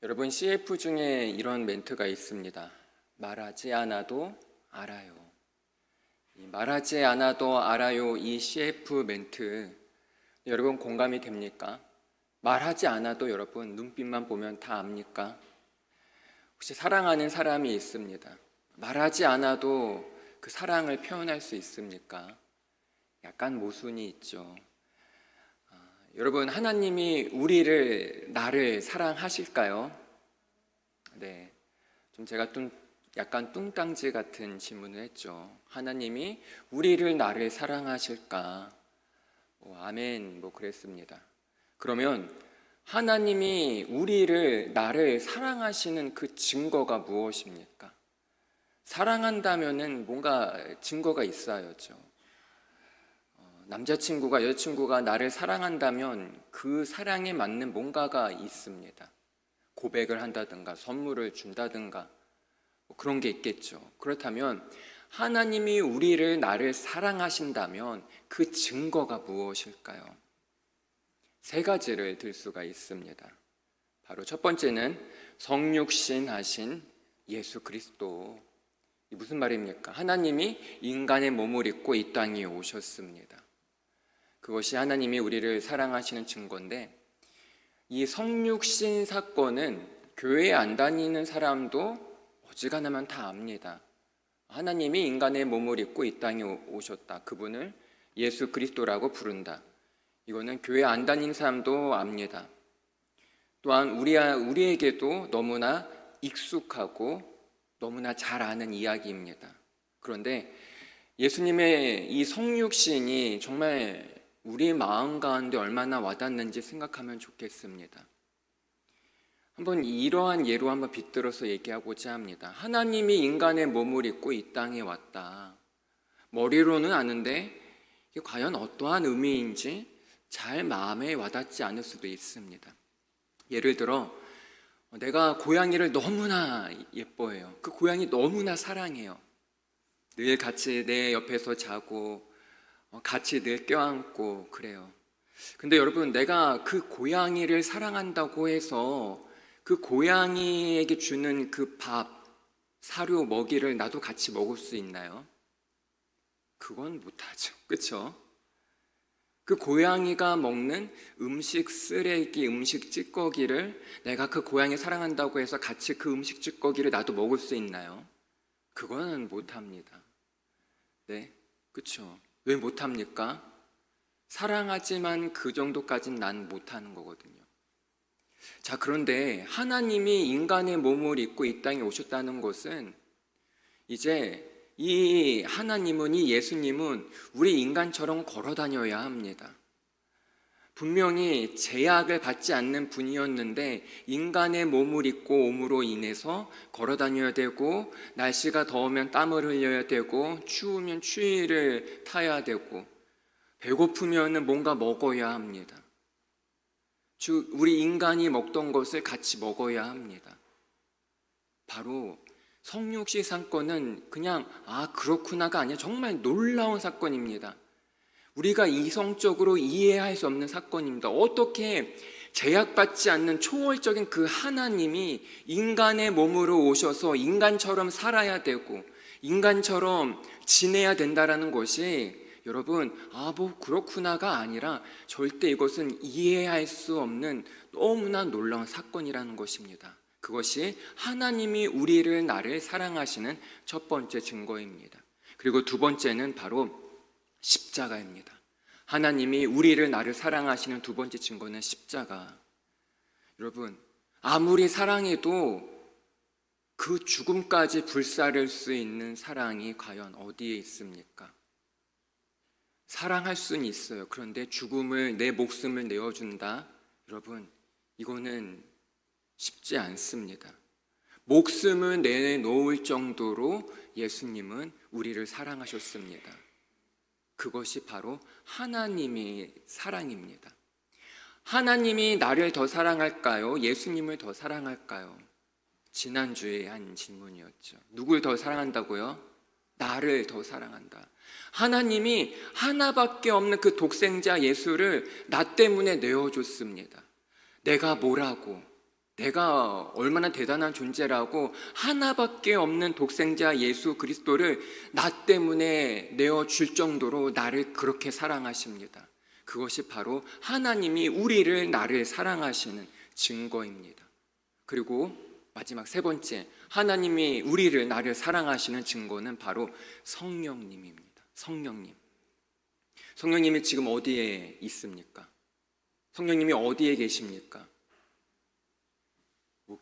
여러분, CF 중에 이런 멘트가 있습니다. 말하지 않아도 알아요. 말하지 않아도 알아요, 이 CF 멘트 여러분 공감이 됩니까? 말하지 않아도 여러분 눈빛만 보면 다 압니까? 혹시 사랑하는 사람이 있습니다. 말하지 않아도 그 사랑을 표현할 수 있습니까? 약간 모순이 있죠. 여러분, 하나님이 나를 사랑하실까요? 네, 제가 약간 뚱땅지 같은 질문을 했죠. 하나님이 나를 사랑하실까? 아멘, 그랬습니다. 그러면 하나님이 나를 사랑하시는 그 증거가 무엇입니까? 사랑한다면은 뭔가 증거가 있어야죠. 남자친구가 여자친구가 나를 사랑한다면 그 사랑에 맞는 뭔가가 있습니다. 고백을 한다든가 선물을 준다든가 그런 게 있겠죠. 그렇다면 하나님이 나를 사랑하신다면 그 증거가 무엇일까요? 세 가지를 들 수가 있습니다. 바로 첫 번째는 성육신 하신 예수 그리스도. 이 무슨 말입니까? 하나님이 인간의 몸을 입고 이 땅에 오셨습니다. 그것이 하나님이 우리를 사랑하시는 증거인데, 이 성육신 사건은 교회에 안 다니는 사람도 어지간하면 다 압니다. 하나님이 인간의 몸을 입고 이 땅에 오셨다. 그분을 예수 그리스도라고 부른다. 이거는 교회 안 다니는 사람도 압니다. 또한 우리에게도 너무나 익숙하고 너무나 잘 아는 이야기입니다. 그런데 예수님의 이 성육신이 정말 우리 마음 가운데 얼마나 와닿는지 생각하면 좋겠습니다. 한번 이러한 예로 한번 빗들어서 얘기하고자 합니다. 하나님이 인간의 몸을 입고 이 땅에 왔다. 머리로는 아는데 이게 과연 어떠한 의미인지 잘 마음에 와닿지 않을 수도 있습니다. 예를 들어 내가 고양이를 너무나 예뻐해요. 그 고양이 너무나 사랑해요. 늘 같이 내 옆에서 자고 같이 늘 껴안고 그래요. 근데 여러분, 내가 그 고양이를 사랑한다고 해서 그 고양이에게 주는 그 밥, 사료, 먹이를 나도 같이 먹을 수 있나요? 그건 못하죠. 그렇죠? 그 고양이가 먹는 음식 쓰레기, 음식 찌꺼기를 내가 그 고양이 사랑한다고 해서 같이 그 음식 찌꺼기를 나도 먹을 수 있나요? 그거는 못합니다. 네, 그렇죠? 왜 못합니까? 사랑하지만 그 정도까지는 난 못하는 거거든요. 자, 그런데 하나님이 인간의 몸을 입고 이 땅에 오셨다는 것은 이제 이 하나님은, 이 예수님은 우리 인간처럼 걸어 다녀야 합니다. 분명히 제약을 받지 않는 분이었는데 인간의 몸을 입고 옴으로 인해서 걸어 다녀야 되고, 날씨가 더우면 땀을 흘려야 되고, 추우면 추위를 타야 되고, 배고프면 뭔가 먹어야 합니다. 우리 인간이 먹던 것을 같이 먹어야 합니다. 바로 성육신 사건은 그냥 그렇구나가 아니라 정말 놀라운 사건입니다. 우리가 이성적으로 이해할 수 없는 사건입니다. 어떻게 제약받지 않는 초월적인 그 하나님이 인간의 몸으로 오셔서 인간처럼 살아야 되고 인간처럼 지내야 된다라는 것이, 여러분, 그렇구나가 아니라 절대 이것은 이해할 수 없는 너무나 놀라운 사건이라는 것입니다. 그것이 하나님이 나를 사랑하시는 첫 번째 증거입니다. 그리고 두 번째는 바로 십자가입니다. 하나님이 나를 사랑하시는 두 번째 증거는 십자가. 여러분, 아무리 사랑해도 그 죽음까지 불사를 수 있는 사랑이 과연 어디에 있습니까? 사랑할 수는 있어요. 그런데 내 목숨을 내어준다? 여러분, 이거는 쉽지 않습니다. 목숨을 내놓을 정도로 예수님은 우리를 사랑하셨습니다. 그것이 바로 하나님의 사랑입니다. 하나님이 나를 더 사랑할까요? 예수님을 더 사랑할까요? 지난주에 한 질문이었죠. 누굴 더 사랑한다고요? 나를 더 사랑한다. 하나님이 하나밖에 없는 그 독생자 예수를 나 때문에 내어줬습니다. 내가 뭐라고, 내가 얼마나 대단한 존재라고 하나밖에 없는 독생자 예수 그리스도를 나 때문에 내어줄 정도로 나를 그렇게 사랑하십니다. 그것이 바로 하나님이 우리를, 나를 사랑하시는 증거입니다. 그리고 마지막 세 번째, 하나님이 우리를, 나를 사랑하시는 증거는 바로 성령님입니다. 성령님. 성령님이 지금 어디에 있습니까? 성령님이 어디에 계십니까?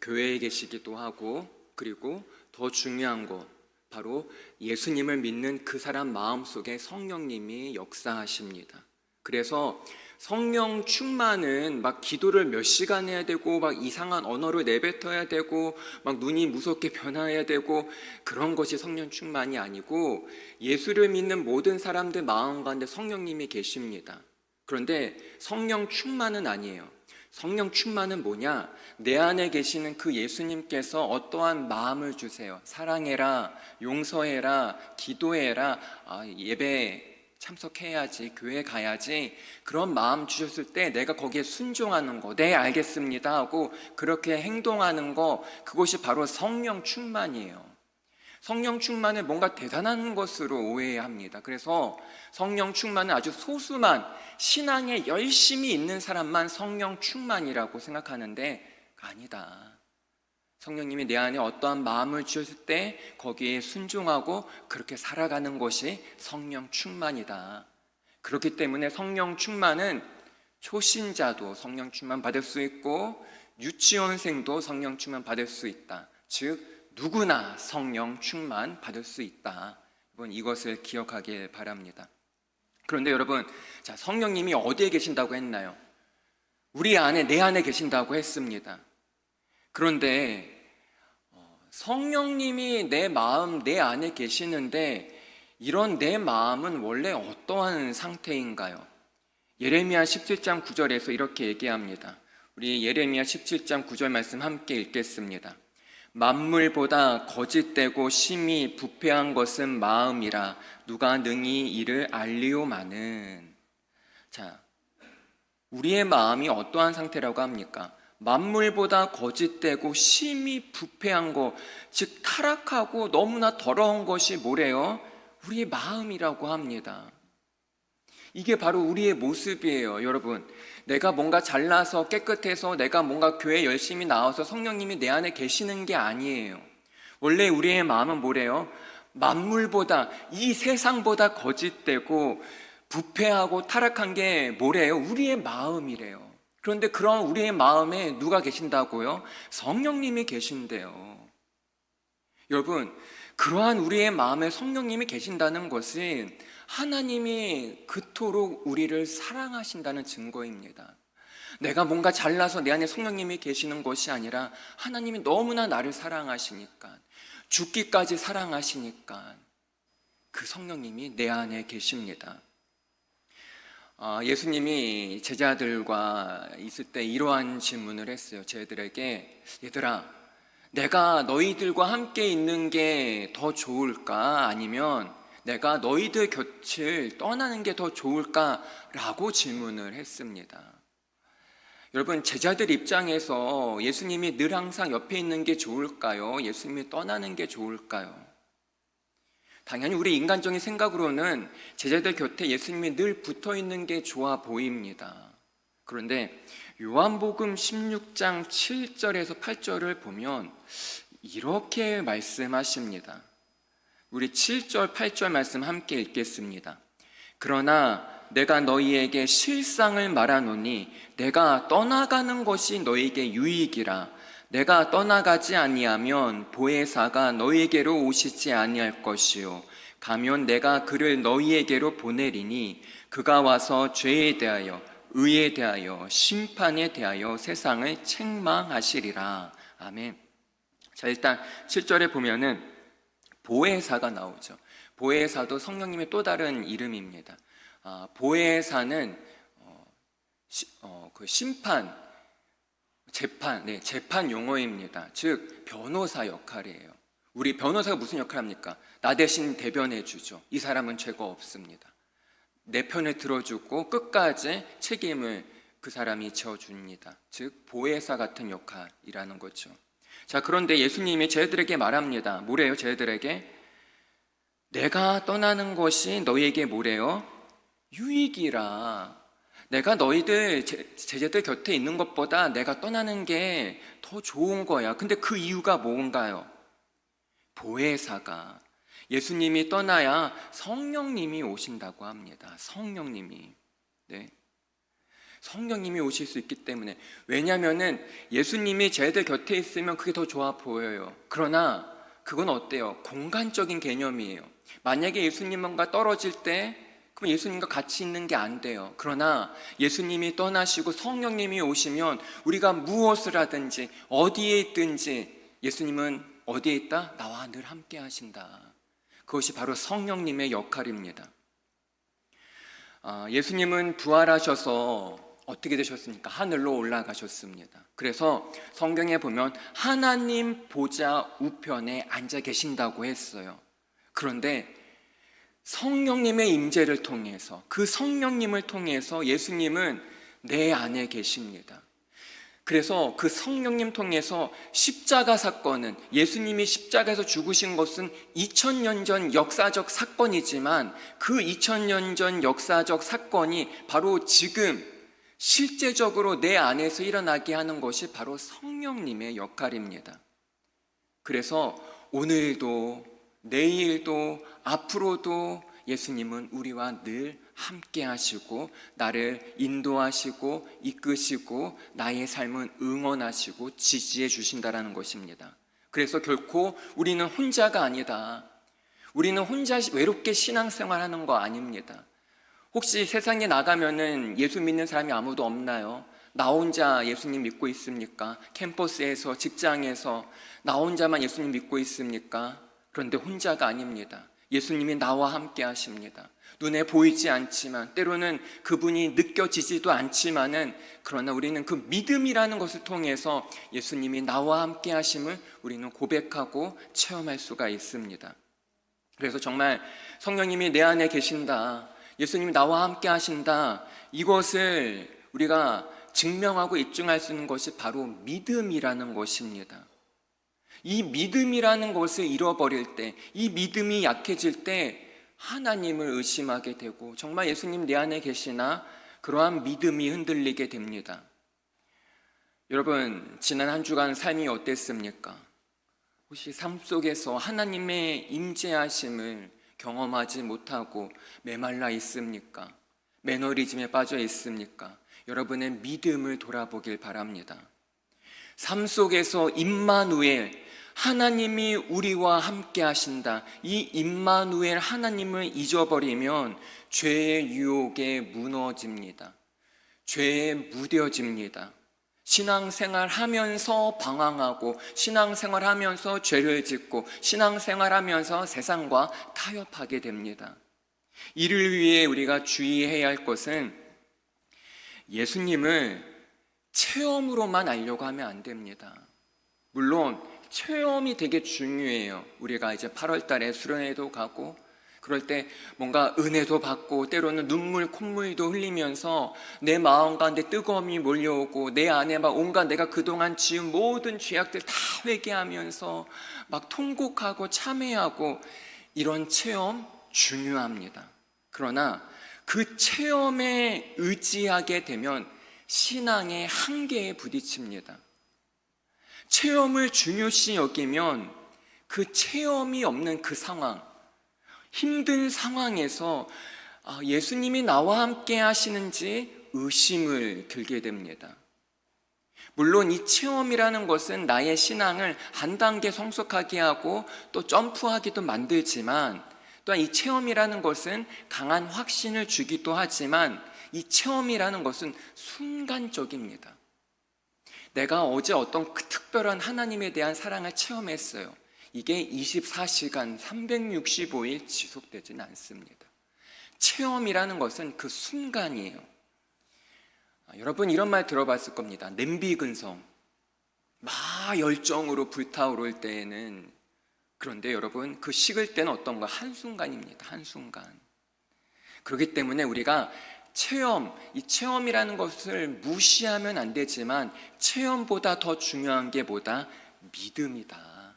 교회에 계시기도 하고, 그리고 더 중요한 거 바로 예수님을 믿는 그 사람 마음속에 성령님이 역사하십니다. 그래서 성령 충만은 막 기도를 몇 시간 해야 되고, 막 이상한 언어를 내뱉어야 되고, 막 눈이 무섭게 변화해야 되고, 그런 것이 성령 충만이 아니고, 예수를 믿는 모든 사람들 마음 가운데 성령님이 계십니다. 그런데 성령 충만은 아니에요. 성령 충만은 뭐냐? 내 안에 계시는 그 예수님께서 어떠한 마음을 주세요. 사랑해라, 용서해라, 기도해라, 예배 참석해야지, 교회 가야지, 그런 마음 주셨을 때 내가 거기에 순종하는 거, 네 알겠습니다 하고 그렇게 행동하는 거, 그것이 바로 성령 충만이에요. 성령 충만을 뭔가 대단한 것으로 오해합니다. 그래서 성령 충만은 아주 소수만, 신앙에 열심히 있는 사람만 성령 충만이라고 생각하는데 아니다. 성령님이 내 안에 어떠한 마음을 주셨을 때 거기에 순종하고 그렇게 살아가는 것이 성령 충만이다. 그렇기 때문에 성령 충만은 초신자도 성령 충만 받을 수 있고 유치원생도 성령 충만 받을 수 있다. 즉 누구나 성령 충만 받을 수 있다. 여러분, 이것을 기억하길 바랍니다. 그런데 여러분, 자, 성령님이 어디에 계신다고 했나요? 우리 안에, 내 안에 계신다고 했습니다. 그런데 성령님이 내 마음, 내 안에 계시는데 이런 내 마음은 원래 어떠한 상태인가요? 예레미야 17장 9절에서 이렇게 얘기합니다. 우리 예레미야 17장 9절 말씀 함께 읽겠습니다. 만물보다 거짓되고 심히 부패한 것은 마음이라 누가 능히 이를 알리오마는. 자, 우리의 마음이 어떠한 상태라고 합니까? 만물보다 거짓되고 심히 부패한 것, 즉 타락하고 너무나 더러운 것이 뭐래요? 우리의 마음이라고 합니다. 이게 바로 우리의 모습이에요, 여러분. 내가 뭔가 잘나서 깨끗해서 내가 뭔가 교회 열심히 나와서 성령님이 내 안에 계시는 게 아니에요. 원래 우리의 마음은 뭐래요? 만물보다, 이 세상보다 거짓되고 부패하고 타락한 게 뭐래요? 우리의 마음이래요. 그런데 그런 우리의 마음에 누가 계신다고요? 성령님이 계신대요. 여러분, 그러한 우리의 마음에 성령님이 계신다는 것은 하나님이 그토록 우리를 사랑하신다는 증거입니다. 내가 뭔가 잘나서 내 안에 성령님이 계시는 것이 아니라 하나님이 너무나 나를 사랑하시니까, 죽기까지 사랑하시니까 그 성령님이 내 안에 계십니다. 예수님이 제자들과 있을 때 이러한 질문을 했어요. 제자들에게, 얘들아, 내가 너희들과 함께 있는 게 더 좋을까? 아니면 내가 너희들 곁을 떠나는 게 더 좋을까? 라고 질문을 했습니다. 여러분, 제자들 입장에서 예수님이 늘 항상 옆에 있는 게 좋을까요? 예수님이 떠나는 게 좋을까요? 당연히 우리 인간적인 생각으로는 제자들 곁에 예수님이 늘 붙어 있는 게 좋아 보입니다. 그런데 요한복음 16장 7절에서 8절을 보면 이렇게 말씀하십니다. 우리 7절, 8절 말씀 함께 읽겠습니다. 그러나 내가 너희에게 실상을 말하노니 내가 떠나가는 것이 너희에게 유익이라. 내가 떠나가지 아니하면 보혜사가 너희에게로 오시지 아니할 것이요 가면 내가 그를 너희에게로 보내리니 그가 와서 죄에 대하여 의에 대하여 심판에 대하여 세상을 책망하시리라. 아멘. 자, 일단 7절에 보면은 보혜사가 나오죠. 보혜사도 성령님의 또 다른 이름입니다. 보혜사는 그 재판 용어입니다. 즉 변호사 역할이에요. 우리 변호사가 무슨 역할을 합니까? 나 대신 대변해 주죠. 이 사람은 죄가 없습니다. 내 편을 들어주고 끝까지 책임을 그 사람이 져줍니다. 즉 보혜사 같은 역할이라는 거죠. 자, 그런데 예수님이 쟤들에게 말합니다. 뭐래요? 쟤들에게 내가 떠나는 것이 너희에게 뭐래요? 유익이라. 내가 너희들 제자들 곁에 있는 것보다 내가 떠나는 게 더 좋은 거야. 근데 그 이유가 뭔가요? 보혜사가, 예수님이 떠나야 성령님이 오신다고 합니다. 성령님이. 네. 성령님이 오실 수 있기 때문에. 왜냐하면은 예수님이 쟤들 곁에 있으면 그게 더 좋아 보여요. 그러나 그건 어때요? 공간적인 개념이에요. 만약에 예수님과 떨어질 때 그럼 예수님과 같이 있는 게 안 돼요. 그러나 예수님이 떠나시고 성령님이 오시면 우리가 무엇을 하든지 어디에 있든지 예수님은 어디에 있다? 나와 늘 함께 하신다. 그것이 바로 성령님의 역할입니다. 예수님은 부활하셔서 어떻게 되셨습니까? 하늘로 올라가셨습니다. 그래서 성경에 보면 하나님 보좌 우편에 앉아 계신다고 했어요. 그런데 성령님의 임재를 통해서, 그 성령님을 통해서 예수님은 내 안에 계십니다. 그래서 그 성령님 통해서 십자가 사건은, 예수님이 십자가에서 죽으신 것은 2000년 전 역사적 사건이지만 그 2000년 전 역사적 사건이 바로 지금 실제적으로 내 안에서 일어나게 하는 것이 바로 성령님의 역할입니다. 그래서 오늘도 내일도 앞으로도 예수님은 우리와 늘 함께 하시고 나를 인도하시고 이끄시고 나의 삶은 응원하시고 지지해 주신다라는 것입니다. 그래서 결코 우리는 혼자가 아니다. 우리는 혼자 외롭게 신앙생활하는 거 아닙니다. 혹시 세상에 나가면은 예수 믿는 사람이 아무도 없나요? 나 혼자 예수님 믿고 있습니까? 캠퍼스에서, 직장에서 나 혼자만 예수님 믿고 있습니까? 그런데 혼자가 아닙니다. 예수님이 나와 함께 하십니다. 눈에 보이지 않지만, 때로는 그분이 느껴지지도 않지만은, 그러나 우리는 그 믿음이라는 것을 통해서 예수님이 나와 함께 하심을 우리는 고백하고 체험할 수가 있습니다. 그래서 정말 성령님이 내 안에 계신다, 예수님이 나와 함께 하신다, 이것을 우리가 증명하고 입증할 수 있는 것이 바로 믿음이라는 것입니다. 이 믿음이라는 것을 잃어버릴 때, 이 믿음이 약해질 때 하나님을 의심하게 되고, 정말 예수님 내 안에 계시나? 그러한 믿음이 흔들리게 됩니다. 여러분, 지난 한 주간 삶이 어땠습니까? 혹시 삶 속에서 하나님의 임재하심을 경험하지 못하고 메말라 있습니까? 매너리즘에 빠져 있습니까? 여러분의 믿음을 돌아보길 바랍니다. 삶 속에서 임마누엘, 하나님이 우리와 함께 하신다, 이 임마누엘 하나님을 잊어버리면 죄의 유혹에 무너집니다. 죄에 무뎌집니다. 신앙생활 하면서 방황하고, 신앙생활 하면서 죄를 짓고, 신앙생활 하면서 세상과 타협하게 됩니다. 이를 위해 우리가 주의해야 할 것은 예수님을 체험으로만 알려고 하면 안 됩니다. 물론 체험이 되게 중요해요. 우리가 이제 8월 달에 수련회도 가고 그럴 때 뭔가 은혜도 받고 때로는 눈물 콧물도 흘리면서 내 마음 가운데 뜨거움이 몰려오고 내 안에 막 온갖 내가 그동안 지은 모든 죄악들 다 회개하면서 막 통곡하고 참회하고, 이런 체험 중요합니다. 그러나 그 체험에 의지하게 되면 신앙의 한계에 부딪힙니다. 체험을 중요시 여기면 그 체험이 없는 그 상황, 힘든 상황에서 예수님이 나와 함께 하시는지 의심을 들게 됩니다. 물론 이 체험이라는 것은 나의 신앙을 한 단계 성숙하게 하고 또 점프하기도 만들지만, 또한 이 체험이라는 것은 강한 확신을 주기도 하지만, 이 체험이라는 것은 순간적입니다. 내가 어제 어떤 특별한 하나님에 대한 사랑을 체험했어요. 이게 24시간 365일 지속되진 않습니다. 체험이라는 것은 그 순간이에요. 여러분 이런 말 들어봤을 겁니다. 냄비 근성, 막 열정으로 불타오를 때에는 그런데 여러분, 그 식을 때는 어떤가? 한순간입니다. 한순간. 그렇기 때문에 우리가 이 체험이라는 것을 무시하면 안 되지만 체험보다 더 중요한 게 뭐다? 믿음이다.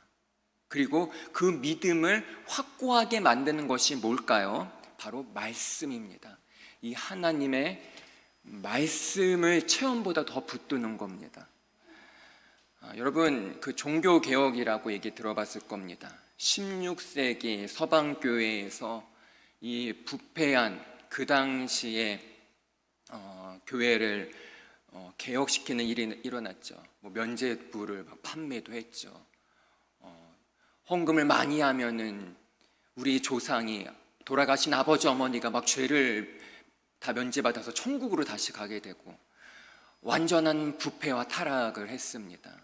그리고 그 믿음을 확고하게 만드는 것이 뭘까요? 바로 말씀입니다. 이 하나님의 말씀을 체험보다 더 붙드는 겁니다. 여러분, 그 종교개혁이라고 얘기 들어봤을 겁니다. 16세기 서방교회에서 이 부패한 그 당시에 교회를 개혁시키는 일이 일어났죠. 뭐 면죄부를 막 판매도 했죠. 헌금을 많이 하면은 우리 조상이, 돌아가신 아버지 어머니가 막 죄를 다 면제받아서 천국으로 다시 가게 되고 완전한 부패와 타락을 했습니다.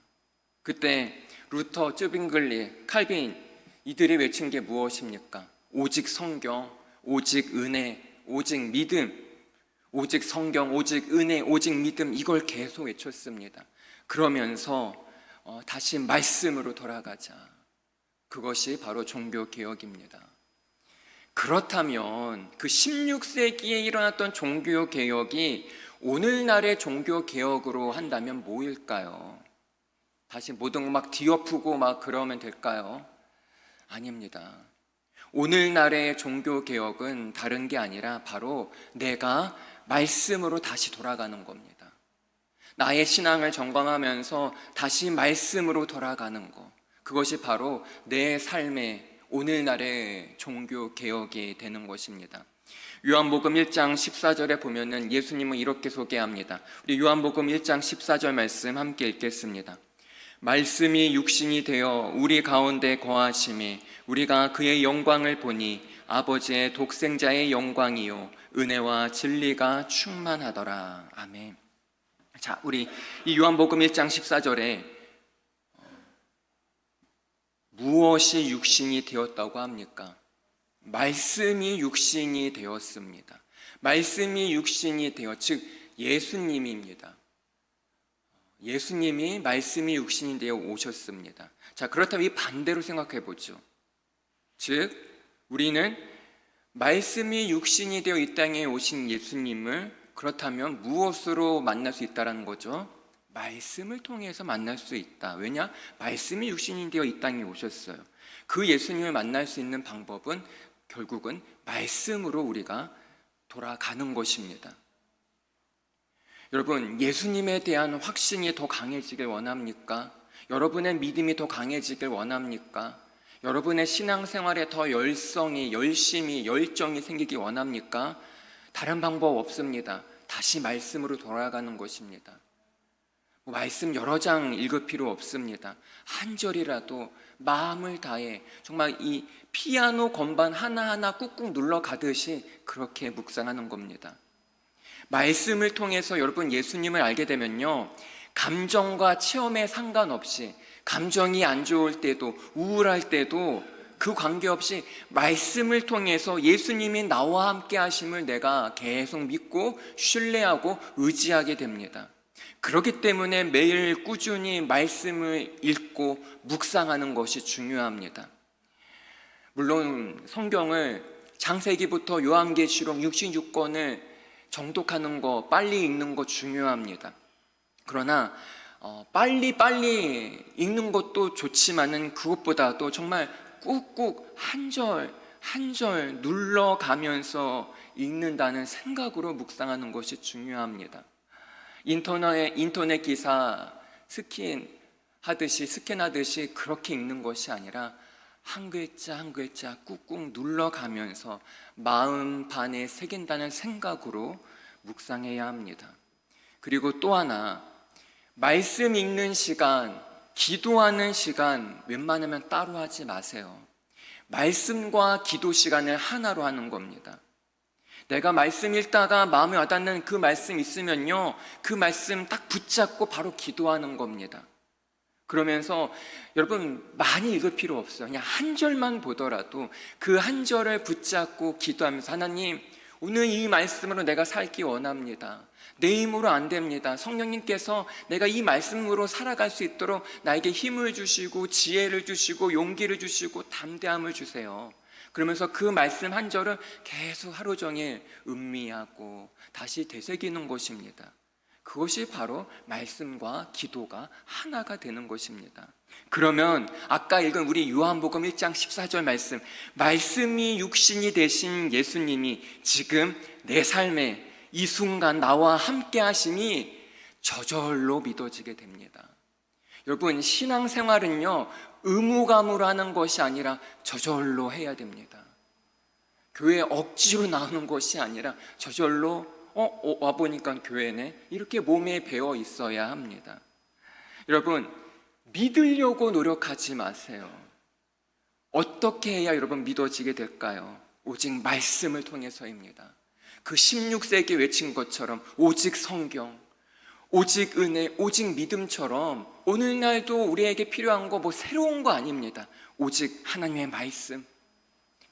그때 루터, 쯔빙글리, 칼빈 이들이 외친 게 무엇입니까? 오직 성경, 오직 은혜, 오직 믿음, 오직 성경, 오직 은혜, 오직 믿음, 이걸 계속 외쳤습니다. 그러면서 다시 말씀으로 돌아가자. 그것이 바로 종교개혁입니다. 그렇다면 그 16세기에 일어났던 종교개혁이 오늘날의 종교개혁으로 한다면 뭐일까요? 다시 모든 거 막 뒤엎고 막 그러면 될까요? 아닙니다. 오늘날의 종교개혁은 다른 게 아니라 바로 내가 말씀으로 다시 돌아가는 겁니다. 나의 신앙을 점검하면서 다시 말씀으로 돌아가는 것, 그것이 바로 내 삶의 오늘날의 종교개혁이 되는 것입니다. 요한복음 1장 14절에 보면은 예수님은 이렇게 소개합니다. 우리 요한복음 1장 14절 말씀 함께 읽겠습니다. 말씀이 육신이 되어 우리 가운데 거하심에 우리가 그의 영광을 보니 아버지의 독생자의 영광이요 은혜와 진리가 충만하더라. 아멘. 자, 우리 이 요한복음 1장 14절에 무엇이 육신이 되었다고 합니까? 말씀이 육신이 되었습니다. 말씀이 육신이 되어, 즉 예수님입니다. 예수님이 말씀이 육신이 되어 오셨습니다. 자, 그렇다면 이 반대로 생각해 보죠. 즉 우리는 말씀이 육신이 되어 이 땅에 오신 예수님을 그렇다면 무엇으로 만날 수 있다는 거죠? 말씀을 통해서 만날 수 있다. 왜냐? 말씀이 육신이 되어 이 땅에 오셨어요. 그 예수님을 만날 수 있는 방법은 결국은 말씀으로 우리가 돌아가는 것입니다. 여러분, 예수님에 대한 확신이 더 강해지길 원합니까? 여러분의 믿음이 더 강해지길 원합니까? 여러분의 신앙생활에 더 열성이, 열심이, 열정이 생기기 원합니까? 다른 방법 없습니다. 다시 말씀으로 돌아가는 것입니다. 말씀 여러 장 읽을 필요 없습니다. 한 절이라도 마음을 다해 정말 이 피아노 건반 하나하나 꾹꾹 눌러 가듯이 그렇게 묵상하는 겁니다. 말씀을 통해서 여러분 예수님을 알게 되면요, 감정과 체험에 상관없이, 감정이 안 좋을 때도 우울할 때도 그 관계없이 말씀을 통해서 예수님이 나와 함께 하심을 내가 계속 믿고 신뢰하고 의지하게 됩니다. 그렇기 때문에 매일 꾸준히 말씀을 읽고 묵상하는 것이 중요합니다. 물론 성경을 창세기부터 요한계시록 66권을 정독하는 거, 빨리 읽는 거 중요합니다. 그러나 빨리 읽는 것도 좋지만은 그것보다도 정말 꾹꾹 한 절 한 절 눌러가면서 읽는다는 생각으로 묵상하는 것이 중요합니다. 인터넷 기사 스캔하듯이 그렇게 읽는 것이 아니라 한 글자 한 글자 꾹꾹 눌러가면서 마음 반에 새긴다는 생각으로 묵상해야 합니다. 그리고 또 하나, 말씀 읽는 시간, 기도하는 시간 웬만하면 따로 하지 마세요. 말씀과 기도 시간을 하나로 하는 겁니다. 내가 말씀 읽다가 마음에 와닿는 그 말씀 있으면요, 그 말씀 딱 붙잡고 바로 기도하는 겁니다. 그러면서 여러분 많이 읽을 필요 없어요. 그냥 한 절만 보더라도 그 한 절을 붙잡고 기도하면서 하나님, 오늘 이 말씀으로 내가 살기 원합니다. 내 힘으로 안 됩니다. 성령님께서 내가 이 말씀으로 살아갈 수 있도록 나에게 힘을 주시고 지혜를 주시고 용기를 주시고 담대함을 주세요. 그러면서 그 말씀 한 절을 계속 하루 종일 음미하고 다시 되새기는 것입니다. 그것이 바로 말씀과 기도가 하나가 되는 것입니다. 그러면 아까 읽은 우리 요한복음 1장 14절 말씀이 육신이 되신 예수님이 지금 내 삶에 이 순간 나와 함께 하심이 저절로 믿어지게 됩니다. 여러분, 신앙생활은요 의무감으로 하는 것이 아니라 저절로 해야 됩니다. 교회에 억지로 나오는 것이 아니라 저절로 와보니까 교회네 이렇게 몸에 배어 있어야 합니다. 여러분, 믿으려고 노력하지 마세요. 어떻게 해야 여러분 믿어지게 될까요? 오직 말씀을 통해서입니다. 그 16세기 외친 것처럼 오직 성경, 오직 은혜, 오직 믿음처럼 오늘날도 우리에게 필요한 거 새로운 거 아닙니다. 오직 하나님의 말씀,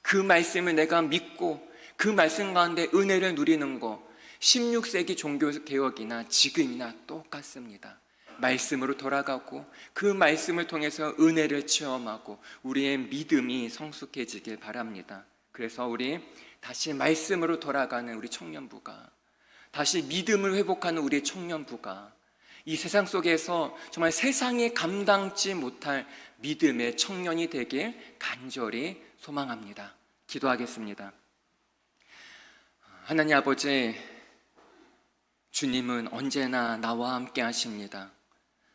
그 말씀을 내가 믿고 그 말씀 가운데 은혜를 누리는 거 16세기 종교개혁이나 지금이나 똑같습니다. 말씀으로 돌아가고 그 말씀을 통해서 은혜를 체험하고 우리의 믿음이 성숙해지길 바랍니다. 그래서 우리 다시 말씀으로 돌아가는 우리 청년부가, 다시 믿음을 회복하는 우리 청년부가 이 세상 속에서 정말 세상이 감당치 못할 믿음의 청년이 되길 간절히 소망합니다. 기도하겠습니다. 하나님 아버지, 주님은 언제나 나와 함께 하십니다.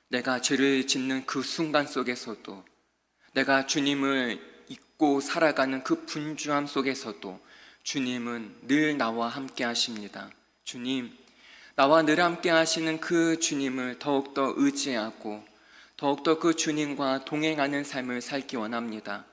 내가 죄를 짓는 그 순간 속에서도, 내가 주님을 잊고 살아가는 그 분주함 속에서도 주님은 늘 나와 함께 하십니다. 주님, 나와 늘 함께 하시는 그 주님을 더욱더 의지하고 더욱더 그 주님과 동행하는 삶을 살기 원합니다.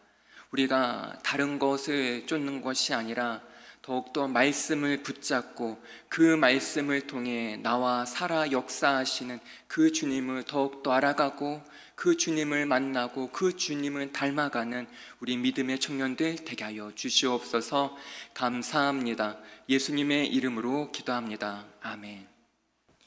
우리가 다른 것을 쫓는 것이 아니라 더욱더 말씀을 붙잡고 그 말씀을 통해 나와 살아 역사하시는 그 주님을 더욱더 알아가고 그 주님을 만나고 그 주님을 닮아가는 우리 믿음의 청년들 되게 하여 주시옵소서. 감사합니다. 예수님의 이름으로 기도합니다. 아멘.